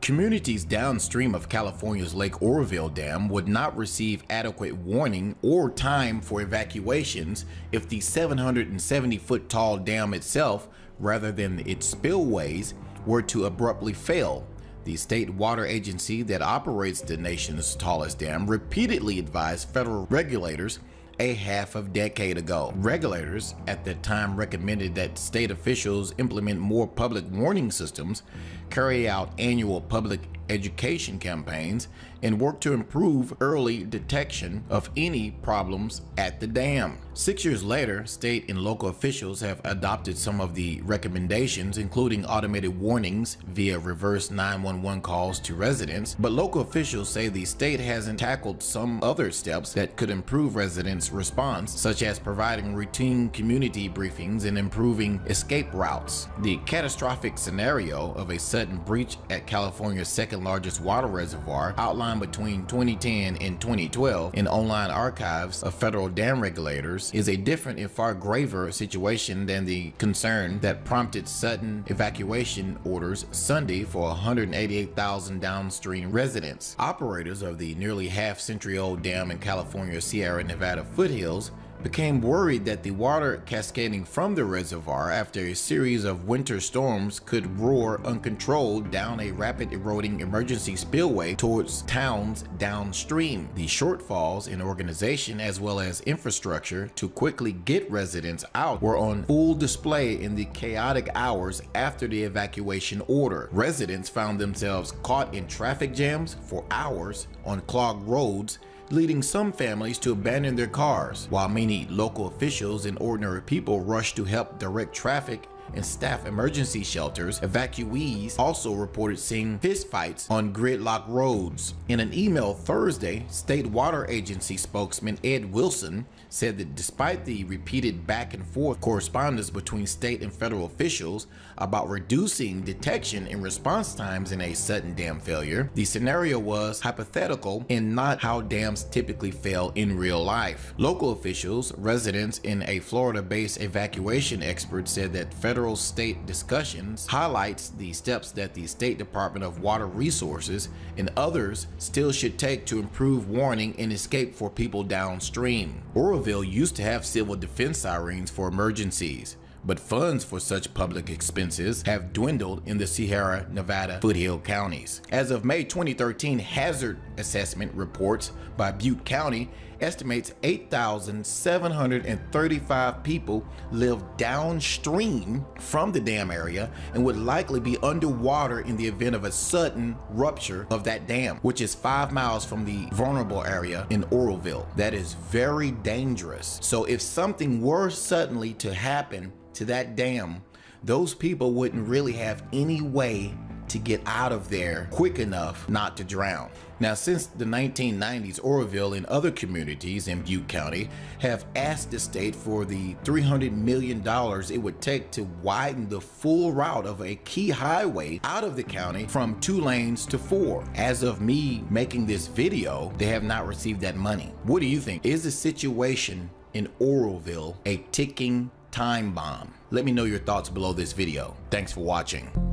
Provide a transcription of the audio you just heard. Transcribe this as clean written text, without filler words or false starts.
Communities downstream of California's Lake Oroville Dam would not receive adequate warning or time for evacuations if the 770-foot tall dam itself, rather than its spillways, were to abruptly fail. The state water agency that operates the nation's tallest dam repeatedly advised federal regulators a half a decade ago. Regulators at that time recommended that state officials implement more public warning systems, carry out annual public education campaigns, and work to improve early detection of any problems at the dam. 6 years later, state and local officials have adopted some of the recommendations, including automated warnings via reverse 911 calls to residents, but local officials say the state hasn't tackled some other steps that could improve residents' response, such as providing routine community briefings and improving escape routes. The catastrophic scenario of a sudden breach at California's second largest water reservoir, outlined between 2010 and 2012 in online archives of federal dam regulators, is a different and far graver situation than the concern that prompted sudden evacuation orders Sunday for 188,000 downstream residents. Operators of the nearly half-century-old dam in California's Sierra Nevada foothills became worried that the water cascading from the reservoir after a series of winter storms could roar uncontrolled down a rapid eroding emergency spillway towards towns downstream. The shortfalls in organization as well as infrastructure to quickly get residents out were on full display in the chaotic hours after the evacuation order. Residents found themselves caught in traffic jams for hours on clogged roads, leading some families to abandon their cars, while many local officials and ordinary people rushed to help direct traffic and staff emergency shelters. Evacuees also reported seeing fistfights on gridlock roads. In an email Thursday, State Water Agency spokesman Ed Wilson said that despite the repeated back and forth correspondence between state and federal officials about reducing detection and response times in a sudden dam failure, the scenario was hypothetical and not how dams typically fail in real life. Local officials, residents, and a Florida-based evacuation expert said that federal-state discussions highlights the steps that the State Department of Water Resources and others still should take to improve warning and escape for people downstream. Oroville used to have civil defense sirens for emergencies, but funds for such public expenses have dwindled in the Sierra Nevada foothill counties. As of May 2013, hazard assessment reports by Butte County estimates 8,735 people live downstream from the dam area and would likely be underwater in the event of a sudden rupture of that dam, which is 5 miles from the vulnerable area in Oroville. That is very dangerous. So if something were suddenly to happen to that dam, those people wouldn't really have any way to get out of there quick enough not to drown. Now, since the 1990s, Oroville and other communities in Butte County have asked the state for the $300 million it would take to widen the full route of a key highway out of the county from 2 lanes to 4. As of me making this video, they have not received that money. What do you think? Is the situation in Oroville a ticking time bomb? Let me know your thoughts below this video. Thanks for watching.